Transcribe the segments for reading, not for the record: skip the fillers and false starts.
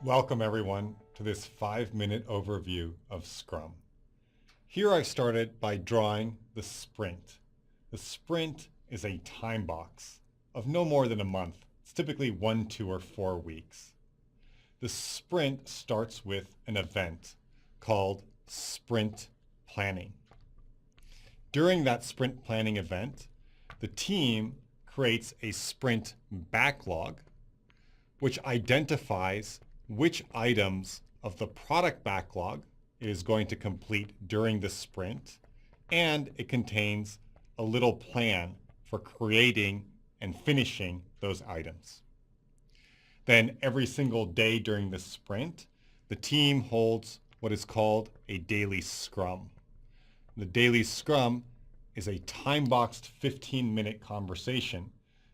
Welcome everyone to this 5-minute overview of Scrum. Here I started by drawing the sprint. The sprint is a time box of no more than a month. It's typically 1, 2, or 4 weeks. The sprint starts with an event called sprint planning. During that sprint planning event, the team creates a sprint backlog, which identifies which items of the product backlog it is going to complete during the sprint, and it contains a little plan for creating and finishing those items. Then every single day during the sprint, the team holds what is called a daily scrum. The daily scrum is a time-boxed 15-minute conversation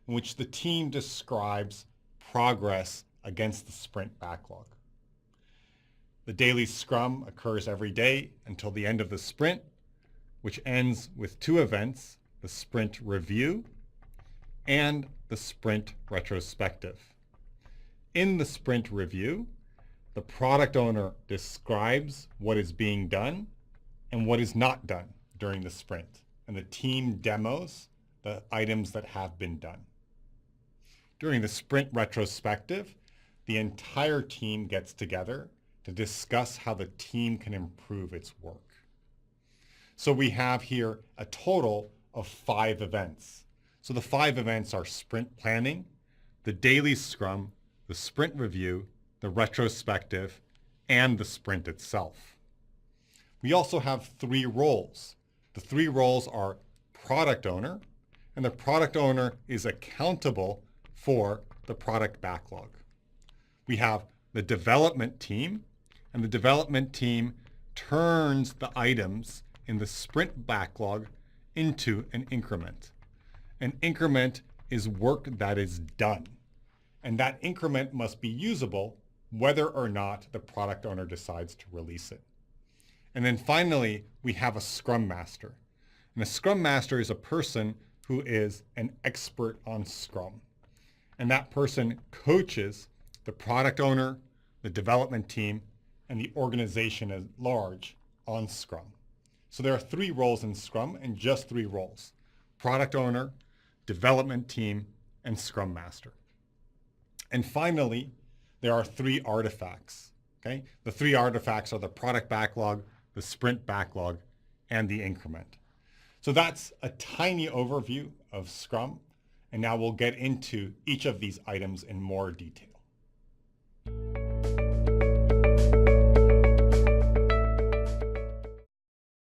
in which the team describes progress against the sprint backlog. The daily scrum occurs every day until the end of the sprint, which ends with 2 events, the sprint review and the sprint retrospective. In the sprint review, the product owner describes what is being done and what is not done during the sprint, and the team demos the items that have been done. During the sprint retrospective, the entire team gets together to discuss how the team can improve its work. So we have here a total of 5 events. So the 5 events are sprint planning, the daily scrum, the sprint review, the retrospective, and the sprint itself. We also have 3 roles. The 3 roles are product owner, and the product owner is accountable for the product backlog. We have the development team, and the development team turns the items in the sprint backlog into an increment. An increment is work that is done, and that increment must be usable whether or not the product owner decides to release it. And then finally, we have a Scrum Master. And a Scrum Master is a person who is an expert on Scrum. And that person coaches the product owner, the development team, and the organization at large on Scrum. So there are 3 roles in Scrum, and just 3 roles: product owner, development team, and Scrum Master. And finally, there are 3 artifacts. Okay? The 3 artifacts are the product backlog, the sprint backlog, and the increment. So that's a tiny overview of Scrum, and now we'll get into each of these items in more detail.